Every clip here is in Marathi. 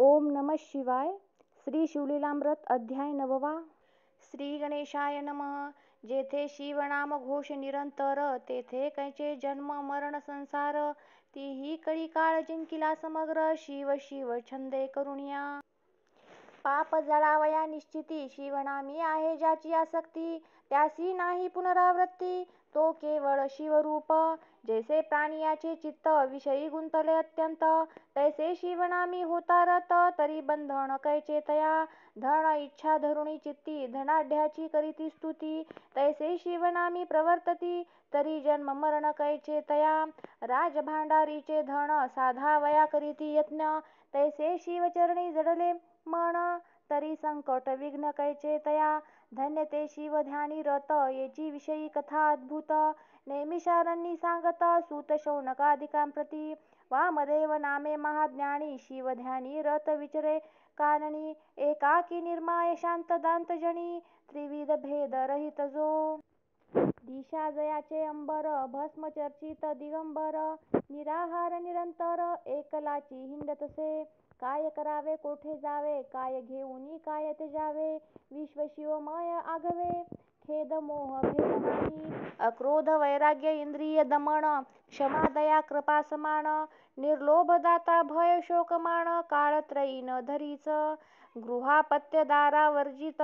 ओम नमः शिवाय. श्री शिवलीलामृत अध्याय 9. श्री गणेशाय नमः. जेथे शिवनाम घोष निरंतर, तेथे कैचे जन्म मरण संसार. तीही कळी काळ जिंकिला समग्र, शिव शिव छंदे करुणिया. पाप जळावया निश्चिती, शिवनामी आहे ज्याची आसक्ती. त्यासी नाही पुनरावृत्ती, तो केवळ शिवरूप. जैसे प्राणियाचे चित्त विषयी गुंतले अत्यंत, तैसे शिवनामी होता रत. तरी बंधन कैचे तया, धन इच्छा धरुणी चित्ती. धनाढ्याची करीती स्तुती, तैसे शिवनामी प्रवर्तती. तरी जन्म मरण कैचे तया, राजभांडारीचे धन. साधावया करीती यत्न, तैसे शिवचरणी जडले मन. तरी संकट विघ्न कैचे तया, धन्य ते शिव ध्यानी रत. येची विषयी कथा अद्भुत, नेमिषारण्यी सांगत. सूत शौनकादिकांप्रती, वामदेव नामे महाज्ञानी. शिवध्यानी रत विचरे काननी, एकाकी निर्माय शांत दांत जनी. त्रिविध भेद रहित जो, दिशा जयाचे अंबर. भस्म चर्चित दिगंबर, निराहार निरंतर. एकलाची हिंडतसे, काय करावे कोठे जावे. काय घेऊनी काय त्याजावे, विश्व शिवमय आघवे. खेद मोह भेद नाही, अक्रोध वैराग्य इंद्रिय दमन. क्षमा दया कृपा समान, निर्लोभ दाता भय शोकमान. काळत्रयी न धरीच, गृहापत्य दारा वर्जित.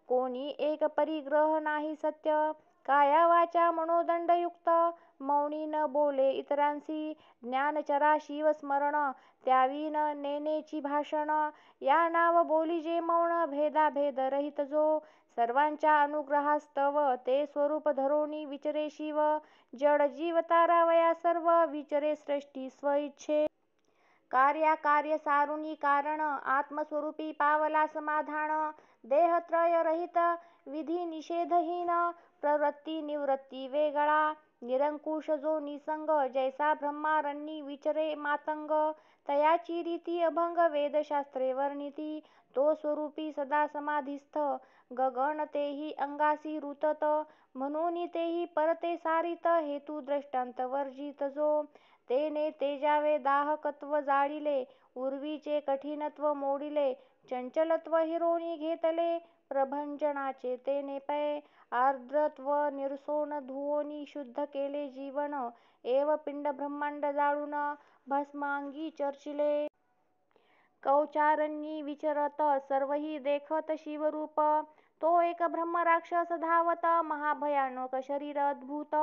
कोणी एक परिग्रह नाही सत्य, काया वाचा मनोदंडयुक्त. मौनी न बोले इतरांसी, ज्ञानचरा शिवस्मरण. त्यावी न नेनेची भाषण, या नाव बोली जे मौन. भेदाभेद रहित जो, सर्वांच्या अनुग्रहास्तव. ते स्वरूप धरोनी विचरे शिव, जड जीव तारावया सर्व. विचरे सृष्टी स्वइच्छे, कार्याकार्य सारुनी कारण. आत्मस्वरूपी पावला समाधान, देहत्रय रहित विधी निषेधहीन. प्रवृत्ती निवृत्ती वेगळा, निरंकुश जो निसंग. जैसा ब्रह्मारण्यी विचरे मातंग, तयाची रीती अभंग. वेदशास्त्रे वर्णिती, तो स्वरूपी सदा समाधिस्थ. गगन तेही अंगासी रुतत, म्हणून तेही परते सारित. हेतू दृष्टांत वर्जित जो, तेने तेजावे दाहकत्व जाळिले. उर्वीचे कठिनत्व मोडिले, चंचलत्व हिरोनी घेतले. प्रभंजनाचे तेने पै, आर्द्रत्व निरसोन धुवोनी शुद्ध केले जीवन. एव पिंड ब्रह्मांड जाळून, भस्मांगी चर्चिले. कौचारण्यी विचरत, सर्वही देखत शिवरूप. तो एक ब्रह्म राक्षस धावत, महाभयानक शरीर अद्भुत.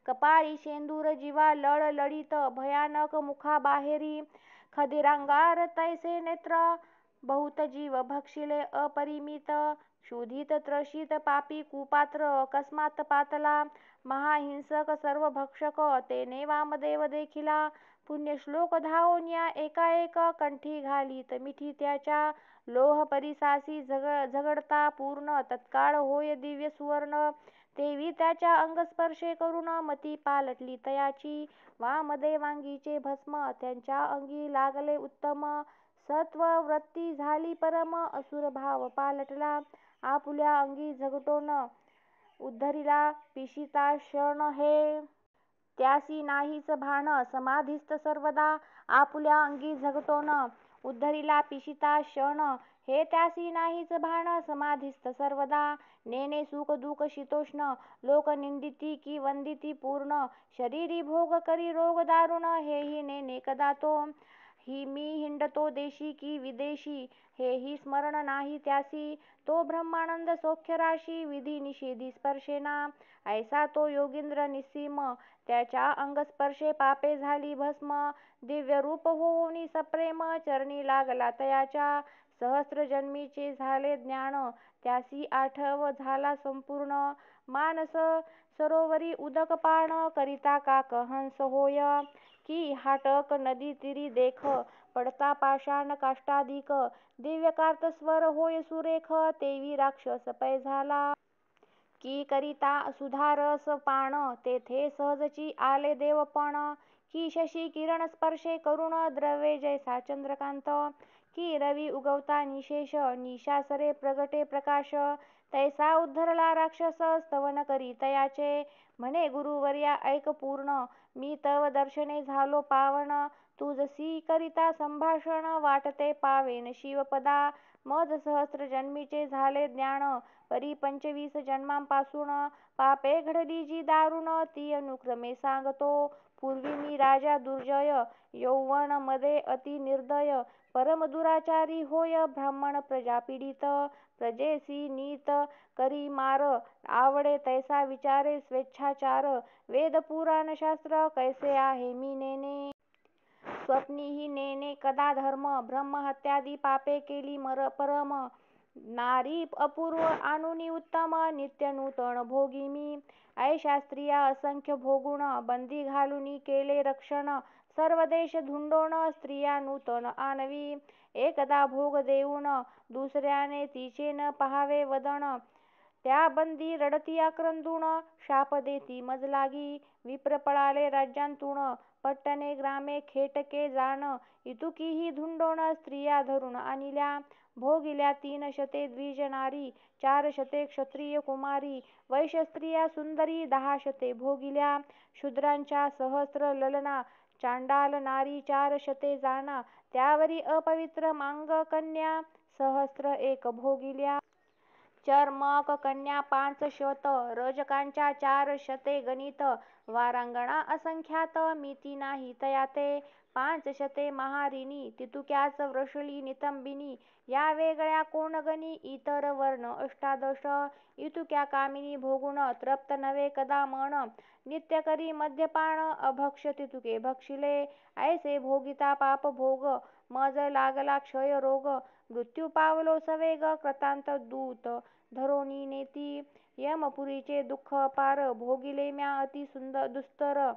कपाळी शेंदूर जिवा लळलळीत, भयानक मुखा बाहेरी. खदिरांगार तैसे नेत्र, बहुत जीव भक्षिले अपरिमित. क्षुधित त्रसित पापी कुपात्र, अकस्मात पातला. महाहिंसक सर्व भक्षक, तेने वामदेव देखिला. पुण्यश्लोक धावोन्या एकाएक, कंठी घालीत मिठी त्याच्या. लोह परिसासी झगडता पूर्ण, तत्काळ होय दिव्य सुवर्ण. तेवी त्याच्या अंगस्पर्शे करून, मती पालटली तयाची. वामदेवांगीचे भस्म, त्यांच्या अंगी लागले उत्तम. सत्व वृत्ती झाली परम, असुर भाव पालटला. आपुल्या अंगी झगटोन, उद्धरिला पिशिताशण हे. त्यासी नाहीच भान, समाधिस्थ सर्वदा. आपुल्या अंगी झगटोन, उद्धरिला पिशिताशण हे. त्यासी नाहीच भान, समाधिस्थ सर्वदा. नेने सुख दुःख शीतोष्ण, लोक निंदिती की वंदिती पूर्ण. शरीरी भोग करी रोग दारुण, हेही नेने कदा तो. मी हिंडतो देशी की विदेशी, हेही स्मरण नाही त्यासी. तो ब्रह्मानंद सौख्यराशी, विधी निषेधी स्पर्शेना. ऐसा तो योगींद्र निस्सीम, त्याच्या अंगस्पर्शे पापे झाली भस्म. दिव्य रूप होऊनी सप्रेम, चरणी लागला तयाच्या. सहस्र जन्मीचे झाले ज्ञान, त्यासी आठव झाला संपूर्ण. मानस सरोवरी उदक पान, करिता काक हंस होय. की हाटक नदी तीरी देख, पडता पाषाण काष्टाधिक. दिव्य कार्तस्वर होय सुरेख, तेवी राक्षस पै झाला. की करिता सुधारस पान, तेथे सहजची आले देवपण. की शशी किरण स्पर्शे करुण, द्रवे जैसा चंद्रकांत. की रवी उगवता निशेष, निशासरे प्रगटे प्रकाश. तैसा उद्धरला राक्षस, स्तवन करी तयाचे. म्हणे गुरुवर्या ऐक पूर्ण, मी तव दर्शने झालो पावन. तुझसी करिता संभाषण वाटते पावेन शिवपदा. मज सहस्र जन्मीचे झाले ज्ञान परी 25 जन्मांपासून. पापे घडली जी दारुण ती अनुक्रमे सांगतो. पूर्वी मी राजा दुर्जय यौवन मध्ये अति निर्दय. परम दुराचारी होय ब्राह्मण प्रजा पीडित. प्रजेसी नीत करी मार आवडे तैसा विचारे स्वेच्छाचार. वेद पुराण शास्त्र कैसे आहे मी नेने. स्वप्नीही नेने कदा धर्म. ब्रह्महत्यादी पापे केली परम. नारी अपूर्व आणुनी उत्तम नित्य नूतन भोगी मी. ऐशा स्त्रिया असंख्य भोगुण बंदी घालुनी केले रक्षण. सर्व देश धुंडोण स्त्रिया नूतन आणवी. एकदा भोग देऊन दुसऱ्याने तिचे न पहावे वदन. त्या बंदी रडती आक्रंदून शाप देती मज लागी. विप्र पळाले राज्यांतून पट्टणे ग्रामे खेटके जाण. इतुकीही धुंडोण स्त्रिया धरून आणिल्या. भोगिल्या 3 शते द्विज नारी 4 शते क्षत्रिय कुमारी. वैश्य स्त्रिया सुंदरी 10 शते भोगिल्या. शूद्रांच्या सहस्र ललना चांडाल नारी 4 शते जाणा. त्यावरी अपवित्र मांग कन्या सहस्र 1 भोगिल्या. चर्मक कन्या 5 शत रजकांच्या 4 शते गणित. वारांगणा असंख्यात मिती नाही तयाते. 5 शते महारिणी तितुक्याच वृषली नितंबिनी. या वेगळ्या कोण गणी इतर वर्ण 18. इतुक्या कामिनी भोगुण तृप्त नव्हे कदा मन. नित्य करी मद्यपान अभक्ष तितुके भक्षिले. ऐसे भोगिता पाप भोग मज लागला क्षय रोग. मृत्यू पावलो सवेग कृतांत दूत धरोनी नेती. यमपुरीचे दुःख अपार भोगिले म्या अति दुस्तर.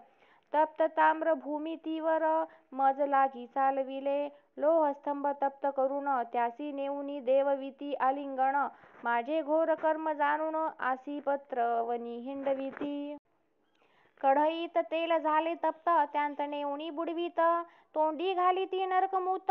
तप्त ताम्र भूमी तीवर मज लागी चालविले. लोहस्तंभ तप्त करून त्यासी नेऊनी देववीती आलिंगण. माझे घोर कर्म जाणून आसी पत्रवनी हिंडविती. कढईत तेल झाले तप्त त्यांत नेऊनी बुडवीत. तोंडी घालिती नरकमूत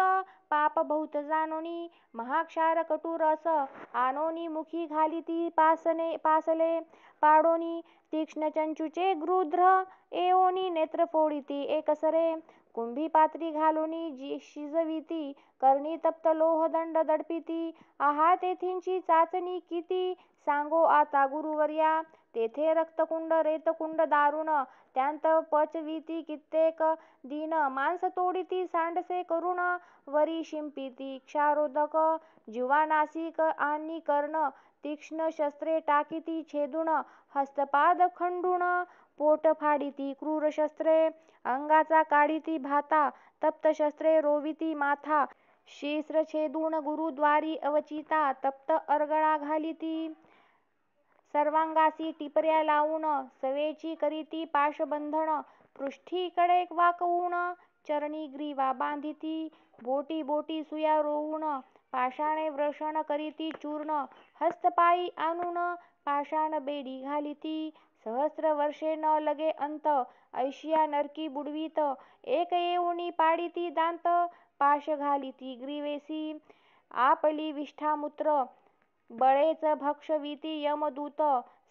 पाप बहुत जाणोनी. महाक्षार कटू रस आणोनी मुखी घालिती पासले पाडोनी. तीक्ष्ण चंचूचे गृध्र एवोनी नेत्र फोडिती एकसरे. कुंभी पात्री घालूनी शिजविती करणी तप्त लोहदंड दडपिती. आहा तेथींची चाचणी किती सांगो आता गुरुवर्या. तेथे रक्तकुंड रेतकुंड दारुण त्यांत पचविती कित्येक दिन. मांस तोडिती सांडसे करून वरी शिंपिती क्षारोदक. जिव्हा नासिक आणि कर्ण तीक्ष्ण शस्त्रे टाकीती छेदून. हस्तपाद खंडून पोट फाडिती क्रूर शस्त्रे. अंगाचा काढिती भाता तप्त शस्त्रे रोविती माथा. शिश्र छेदून गुरुद्वारी अवचिता तप्त अर्गळा घालिती. सर्वांगासी टिपऱ्या लावून सवेची करीती पाशबंधन. पृष्ठी कडे वाकवून चरणी ग्रीवा बांधिती. बोटी बोटी सुया रोवून पाषाणे वृषण करीती चूर्ण. हस्तपायी आणून पाषाण बेडी घालिती. सहस्र वर्षे न लगे अंत ऐशिया नरकी बुडवीत. एक येऊनी पाडिती दांत पाश घालिती ग्रीवेसी. आपली विष्ठामूत्र बळेच भक्षविती यमदूत.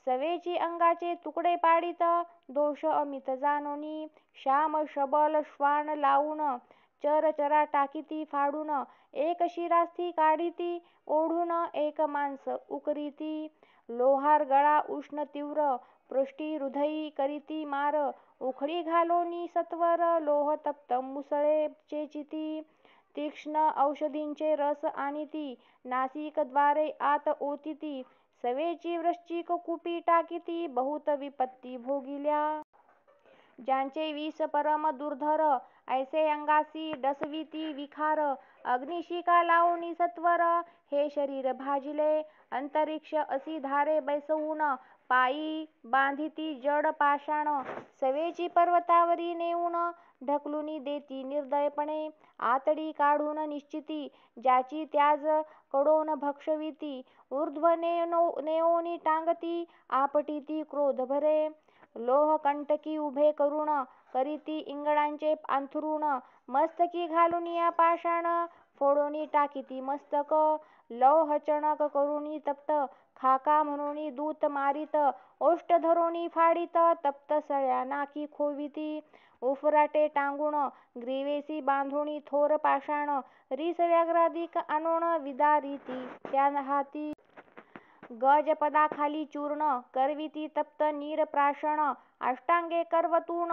सवेची अंगाचे तुकडे पाडित दोष अमित जाणोनी. श्याम शबल श्वान लावून चरचरा टाकीती फाडून. एक शिरास्थी काढिती ओढून एक मांस उकरीती. लोहार गळा उष्ण तीव्र पृष्ठी हृदयी करीती मार. उखळी घालोनी सत्वर लोह तप्त मुसळे चेचिती. तीक्ष्ण औषधींचे रस आणिती नासिकद्वारे आत ओतिती. सवेची वृश्चिक कुपी टाकीती बहुत विपत्ती भोगिल्या. ज्यांचे विष परम दुर्धर ऐसे अंगासी डसविती विखार. अग्निशिखा लावूनी सत्वर हे शरीर भाजिले. अंतरिक्ष असी धारे बैसवून पायी बांधिती जड पाषाण. सवेची पर्वतावरी नेऊन ढकलुनी देती निर्दयपणे. आतडी काढून निश्चिती ज्याची त्याज कडोन भक्षविती. ऊर्ध्व नेओनी टांगती आपटिती क्रोध भरे. लोहकंटकी उभे करून करीती इंगळांचे अंथरूण. मस्तकी घालुनिया पाषाण फोडोनी टाकीती मस्तक. लौहचणक करुणी तप्त खाका म्हणून दूत मारित. ओष्ठ धरोनी फाडित तप्त सळ्या नाकी खोविती. उफराटे टांगून ग्रीवेसी बांधुणी थोर पाषाण रीस व्याघ्राधिक आणून विदारिती त्या हाती गजपदाखाली चूर्ण करविती तप्त नीरप्राशन अष्टांगे करवतून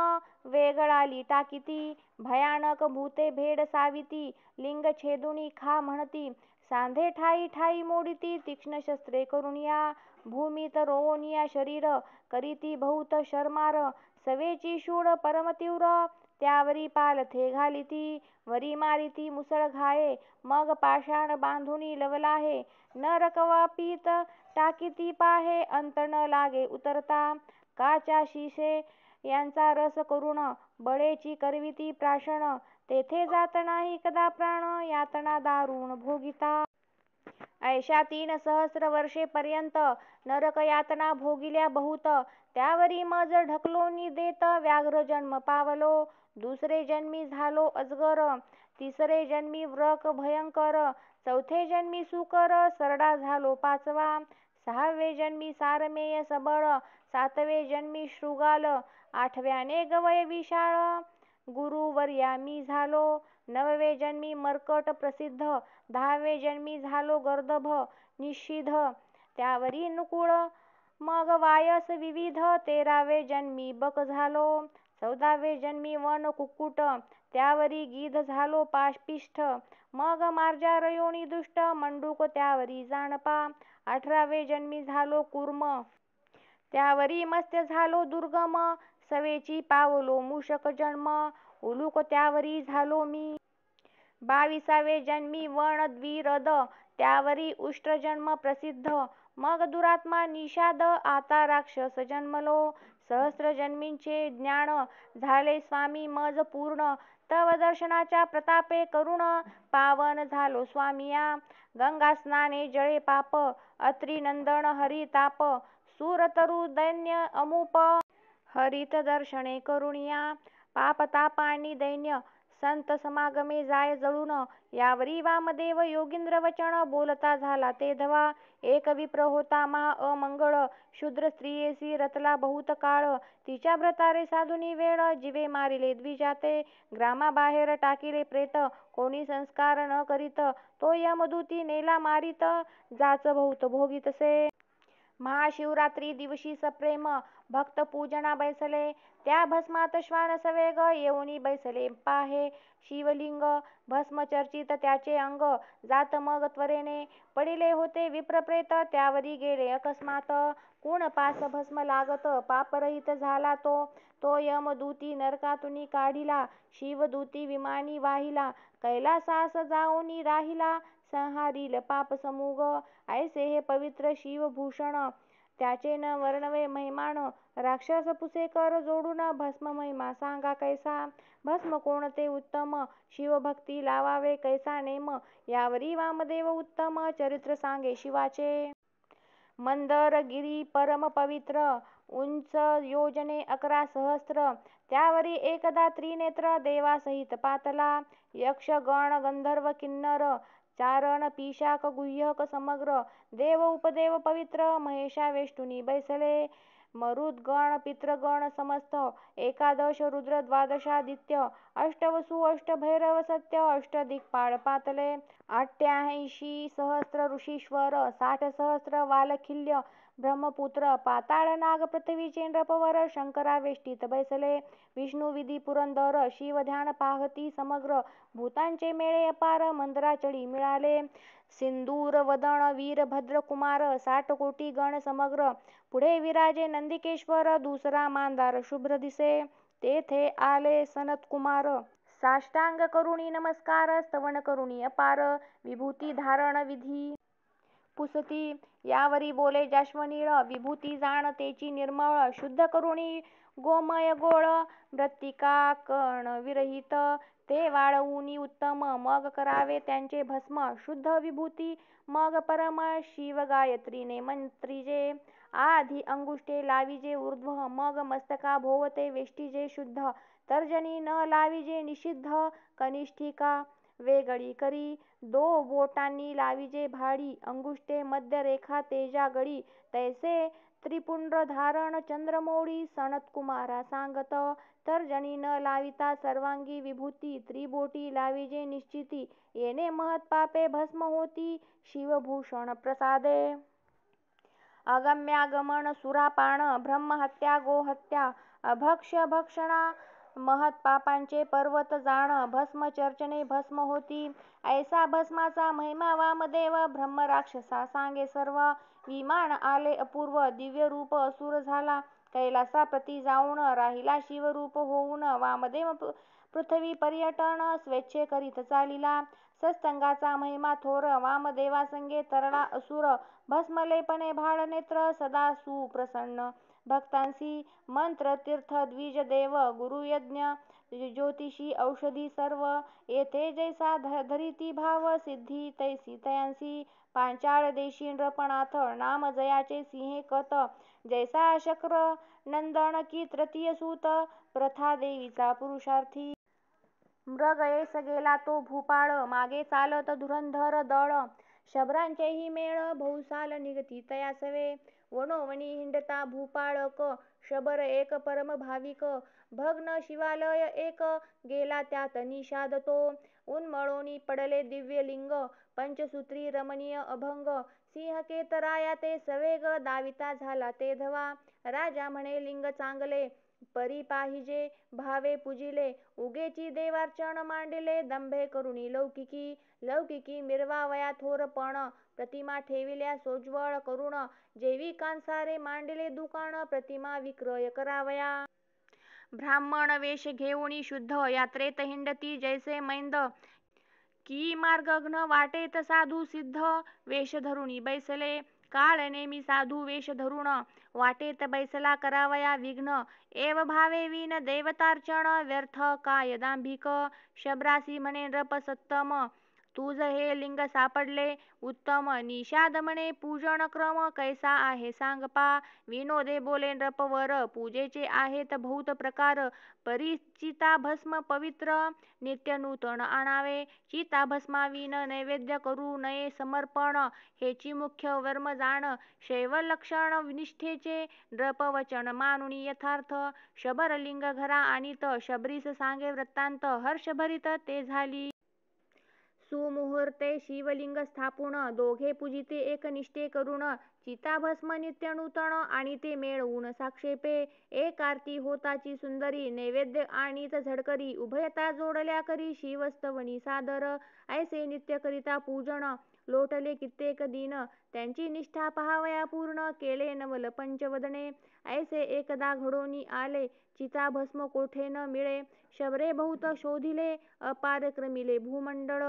वेगळाली टाकीती भयानक भूते भेड साविती लिंग छेदुनी खा म्हणती सांधे ठाई ठाई मोडिती तीक्ष्ण शस्त्रे करुणिया भूमीत रोवनिया शरीर करीती बहुत शर्मार सवेची शूळ परमतीव्र त्यावरी पालथे घालिती वरी मारिती मुसळ घाये मग पाषाण बांधुनी लवलाहे नरकवापीत टाकीती पाहे अंत न लागे उतरता काच्या शिसे यांचा रस करुण बळेची करविती प्राशन तेथे जात नाही कदा प्राण यातना दारुण भोगिता ऐशा 3 सहस्र वर्षे पर्यंत नरक यातना भोगिल्या बहुत त्यावरी मज ढकलोनी देत व्याघ्र जन्म पावलो दुसरे जन्मी झालो अजगर तिसरे जन्मी व्रक भयंकर चौथे जन्मी सुकर सरडा झालो पाचवा सहावे जन्मी सारमेय सबळ सातवे जन्मी शृगाल आठव्याने गवय विशाळ गुरुवर्या मी झालो नववे जन्मी मर्कट प्रसिद्ध दहावे जन्मी झालो गर्दभ निषिध त्यावरी नुकुळ मग वायस विविध 13वे जन्मी बक झालो 14वे जन्मी वन कुक्कुट त्यावरी गीध झालो पापिष्ठ मग मार्जार योनी दुष्ट मंडूक त्यावरी जाणपा 18वे जन्मी झालो कूर्म त्यावरी मत्स्य झालो दुर्गम सवेची पावलो मूषक जन्म उलूक त्यावरी झालो मी 22वे जन्मी वन द्विरद त्यावरी उष्ट्र जन्म प्रसिद्ध मग दुरात्मा निषाद आता राक्षस जन्मलो सहस्र जन्मींचे ज्ञान झाले स्वामी मज पूर्ण तव दर्शनाच्या प्रतापे करुण पावन झालो स्वामिया गंगा स्नाने जळे पाप अत्री नंदन हरी ताप सूरतरु दैन्य अमूप हरित दर्शने करुणिया पापतापांनी दैन्य संत समागमे जाय जळून यावरी वामदेव योगींद्र वचन बोलता झाला ते धवा एक विप्र होता महा अमंगळ शूद्र स्त्रियेसी रतला बहुत काळ तिच्या व्रतारे साधुनी वेळ जीवे मारिले द्विजाते ग्रामाबाहेर टाकिले प्रेत कोणी संस्कार न करीत तो यमदूती नेला मारित जाच बहुत भोगीतसे महाशिवरात्री दिवशी सप्रेम भक्त पूजना बैसले त्या भस्मात श्वान सवेग येऊनी बैसले पाहे शिवलिंग भस्म चर्चित त्याचे अंग जात मग त्वरेने पडिले होते विप्रप्रेत त्यावरी गेले अकस्मात कोण पास भस्म लागत पापरहित झाला तो यमदूती नरकातुनी काढिला शिवदूती विमानी वाहिला कैलासास जाऊनी राहिला संहारील पाप समूग ऐसे हे पवित्र शिवभूषण त्याचे न वर्णवे महिमान राक्षस पुसेकर जोडून भस्म महिमा सांगा कैसा भस्म कोणते उत्तम शिवभक्ती लावावे कैसा नेम यावरी वामदेव उत्तम चरित्र सांगे शिवाचे मंदरगिरी परम पवित्र उंच योजने 11 सहस्त्र त्यावरी एकदा त्रिनेत्र देवासहित पातला यक्ष गण गंधर्व किन्नर चारण पिशाक गुह्यक समग्र देव उपदेव पवित्र महेशावेष्टुनी बैसले मरुद्गण पितृगण समस्त 11 रुद्र 12 अष्टवसु अष्टभैरव सत्य अष्टदिक्पाळ पातले 88 सहस्र ऋषीश्वर 60 सहस्र वालखिल्य ब्रह्मपुत्र पाताळ नाग पृथ्वी चेंद्रपवर शंकरावेष्टीत बैसले विष्णू विधी पुरंदर शिव ध्यान पाहती समग्र भूतांचे मेळे अपार मंदराचळी मिळाले सिंदूर वदन वीरभद्र कुमार 60 कोटी गण समग्र पुढे विराजे नंदिकेश्वर दुसरा मांदार शुभ्र दिसे तेथे आले सनत कुमार साष्टांग करुणी नमस्कार स्तवन करुणी अपार विभूती धारण विधी पुसती यावरी बोले जाश्वनीळ विभूती जाण तेची निर्मळ शुद्ध करुणी गोमय गोळ मृत्तिका कण विरहित ते वाळवूनी उत्तम मग करावे त्यांचे भस्म शुद्ध विभूती मग परम शिव गायत्रीने मंत्रीजे आधी अंगुष्टे लाविजे ऊर्ध्व मग मस्तका भोवते वेष्टीजे शुद्ध तर्जनी न लाविजे निषिद्ध कनिष्ठिका वेगळी करी 2 बोटांनी लाविजे भाडी अंगुष्टे मध्य रेखा तेजा गळी तैसे त्रिपुंड धारण चंद्रमौळी सनत कुमारा सांगत तर्जनी न लाविता सर्वांगी विभूती, त्रिबोटी लाविजे निश्चिती, येणे महत पापे भस्म होती, शिवभूषण प्रसादे. अगम्यागमन सुरापान, ब्रह्महत्या गोहत्या, अभक्ष्य भक्षणा, महत पापांचे पर्वत जाण, भस्म चर्चने भस्म होती, ऐसा भस्माचा महिमा वामदेव, ब्रह्म राक्षसा सांगे सर्व, विमान आले अपूर्व, दिव्य रूप असुर झाला, कैलासा प्रती जाऊन, राहिला शिवरूप होऊन, वामदेव पृथ्वी पर्यटन स्वेच्छे करीत चालिला, सत्संगाचा महिमा थोर, वामदेवा संगे तरला असुर, भस्मलेपणे भाळ नेत्र, सदा सुप्रसन्न भक्तांसी, मंत्र तीर्थ द्विज देव, गुरुयज्ञ ज्योतिषी औषधी सर्व, येथे जैसा धरिती भाव, सिद्धी तैसी तयांसी, पांचाळ देशी नृपनाथ, नाम जयाचे सिंहे कत, जैसा शक्र नंदन की तृतीय सूत, प्रथा देवीचा पुरुषार्थी. मृग ऐस गेला तो भूपाळ, मागे चालत धुरंधर दळ, शबरांचेही मेळ बहुसाल निगती तयासवे, वनोवनी हिंडता भूपाळक, शबर एक परम भाविक, भग्न शिवालय एक, गेला त्यात निषाद तो, उन्मळोनी पडले दिव्य लिंग, पंचसूत्री रमणीय अभंग, सिंहकेतराया ते सवेग, दाविता झाला ते धवा, राजा म्हणे लिंग चांगले, परी पाहिजे भावे पूजिले, उगेची देवार्चन मांडिले, दंभे करुणी लौकिकी, लौकिकी मिरवावया थोरपण, प्रतिमा ठेविल्या सोज्वळ करुण, जेवी कांसारे मांडिले दुकान, प्रतिमा विक्रय करावया. ब्राह्मण वेश घेऊनी शुद्ध, यात्रेत हिंडती जैसे मैंद, की मार्गघ्न वाटेत साधू सिद्ध, वेश धरुणी बैसले, काळ नेमी साधू वेश धरुण, वाटेत बैसला करावया विघ्न, एव भावे विन देवतार्चन, व्यर्थ काय दांभिक, शबरासी म्हणे नृप सत्तम, तुझ हे लिंग सापडले उत्तम, निषाद म्हणे पूजन क्रम, कैसा आहे सांग पा, विनोदे बोले नृपवर, पूजेचे आहेत बहुत प्रकार, परिचिता भस्म पवित्र, नित्य नूतन आणावे, चिता भस्माविन नैवेद्य करू नये समर्पण, हेची मुख्य वर्म जाण, शैव लक्षण निष्ठेचे, नृपवचन मानुनी यथार्थ, शबरलिंग घरा आणीत, शबरीस सांगे वृत्तांत, हर्षभरित ते झाली. सुमुहूर्ते शिवलिंग स्थापून, दोघे पूजिते एक निष्ठे करून, चिताभस्म नित्य नूतन आणि ते मेळवून साक्षेपे, एक आरती होताची सुंदरी, नैवेद्य आणीत झडकरी, उभयता जोडल्या करी शिवस्तवनी सादर, ऐसे नित्य करिता पूजन, लोटले कित्येक दिन, त्यांची निष्ठा पहावया पूर्ण, केले नवल पंचवदने, ऐसे एकदा घडोनी आले, चिताभस्म कोठे न मिळे, शबरे बहुत शोधिले, अपार क्रमिले भूमंडळ,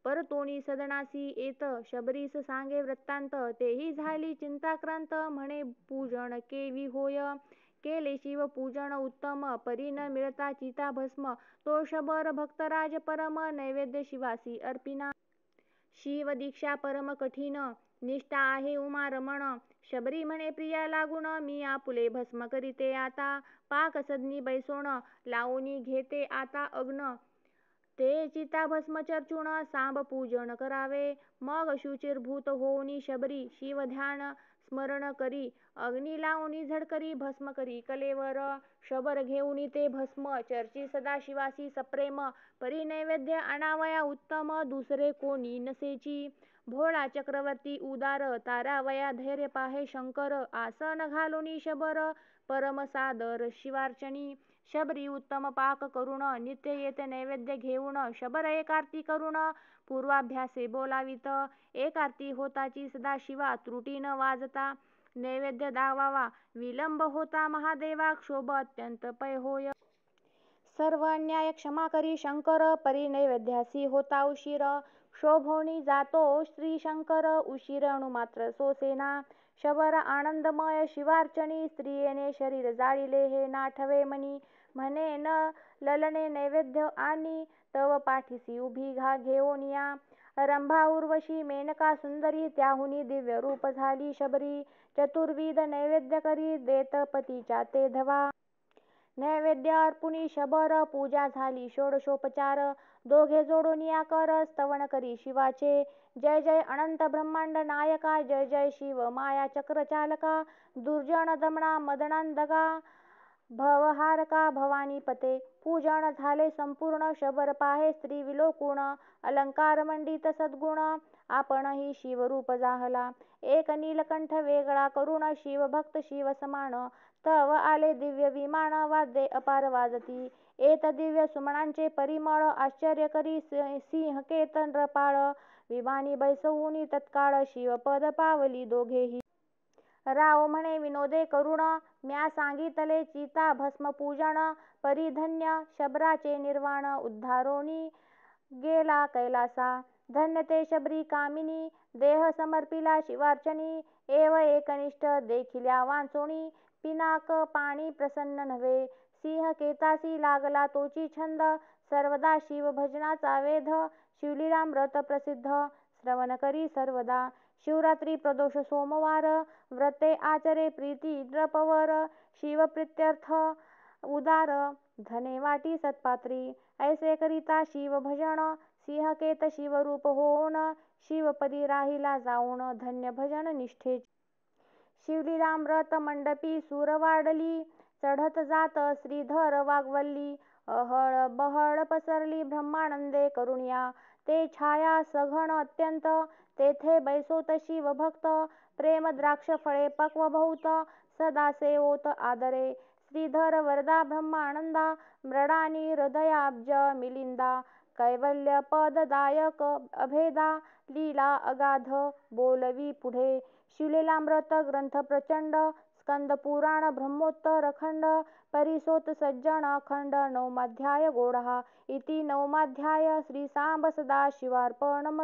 परतोनी सदनासी येत, शबरीस सांगे वृत्तांत, तेही झाली चिंताक्रांत, म्हणे पूजन केवी होय, केले शिव पूजन उत्तम, परी न मिळता चिताभस्म, तो शबर भक्तराज परम, नैवेद्य शिवासी अर्पिना. शिव दीक्षा परम कठीण, निष्ठा आहे उमा रमण, शबरी म्हणे प्रिया लागून, मी आपुले भस्म करीते आता, पाक सदनी बैसोण, लावूनी घेते आता अग्न, ते चिता भस्म चर्चून, सांब पूजन करावे, मग शुचिर्भूत होऊनी शबरी, शिव ध्यान स्मरण करी, अग्नी लावूनी झडकरी, भस्म करी कलेवर, शबर घेऊनी ते भस्म, चर्ची सदाशिवासी सप्रेम, परी नैवेद्य आणावया उत्तम, दुसरे कोणी नसेची, भोळा चक्रवर्ती उदार, तारावया धैर्य पाहे शंकर, आसन घालूनी शबर, परम सादर शिवार्चनी, शबरी उत्तम पाक करून, नित्य येते नैवेद्य घेऊन, शबर एक आरती करून, पूर्वाभ्यासे बोलावित, एक आरती होताची सदाशिवा, त्रुटी न वाजता नैवेद्य दावावा, विलंब होता महादेवा, क्षोभ अत्यंत पै होय. सर्व अन्याय क्षमा करी शंकर, परी नैवेद्यासी होता उशीर, क्षोभोनी जातो श्री शंकर, उशीर अणुमात्र सोसेना, शबर आनंदमय शिवार्चनी, स्त्रियेने शरीर जाळिले हे नाठवे मनी, म्हणे न ललने नैवेद्य आणि, तव पाठीसी उभी घा घेऊनिया, रंभा उर्वशी मेनका सुंदरी, त्याहुनी दिव्य रूप झाली शबरी, चतुर्विध नैवेद्य करी देत पतीच्या ते धवा, नैवेद्य अर्पुनी शबर, पूजा झाली षोडशोपचार, दोघे जोडूनिया कर, स्तवन करी शिवाचे, जय जय अनंत ब्रह्मांड नायका, जय जय शिव माया चक्र चालका, दुर्जन दमना मदनांदगा, भवहारका भवानीपते पूजन झाले संपूर्ण शबर पाहे स्त्री विलोकुण अलंकार मंडित सद्गुण आपणही शिवरूप जाहला एक नीलकंठ वेगळा करुण शिवभक्त शिव समान तव आले दिव्य विमान वाद्ये अपार वाजती एत दिव्य सुमनांचे परिमळ आश्चर्य करी सिंह केतन रपाळ विमानी बैसवूनी तत्काळ शिवपद पावली दोघेही राव म्हणे विनोदे करुण म्या सांगितले चिता भस्म पूजन परिधन्य शबराचे निर्वाण उद्धारोनी गेला कैलासा धन्य ते शबरी कामिनी देह समर्पिला शिवार्चनी एव एकनिष्ठ देखिल्या वांचोणी पिनाक पाणी प्रसन्न नव्हे सिंह केतासी लागला तोची छंद सर्वदा शिव भजनाचा वेध शिवलीलामृत प्रसिद्ध श्रवण करी सर्वदा शिवरात्री प्रदोष सोमवार व्रते आचरे प्रीती नृपवर शिवप्रीत्यर्थ उदार धने वाटी सत्पात्री ऐसे करिता शिव भजन सिंहकेत शिवरूप होऊन शिवपदी राहिला जाऊन धन्य भजन निष्ठे शिवलीलामृत मंडपी सूर वाढली चढत जात श्रीधर वाग्वल्ली अहळ बहळ पसरली ब्रह्मानंदे करुणिया ते छाया सघन अत्यंत तेथे बैसोत शिवभक्त प्रेम द्राक्ष फळे पक्व बहुत सदा सेवोत आदरे श्रीधर वरदा ब्रह्मानंदा मृडानी हृदयाब्ज मिलिंदा कैवल्य पददायक अभेदा लीला अगाध बोलवी पुढे शिवलीलामृत ग्रंथ प्रचंड स्कंद पुराण ब्रह्मोत्तर खंड परिसोत सज्जन अखंड नवमाध्याय गोडहा इति नवमाध्याय श्री सांब सदाशिवार्पणमस्तु।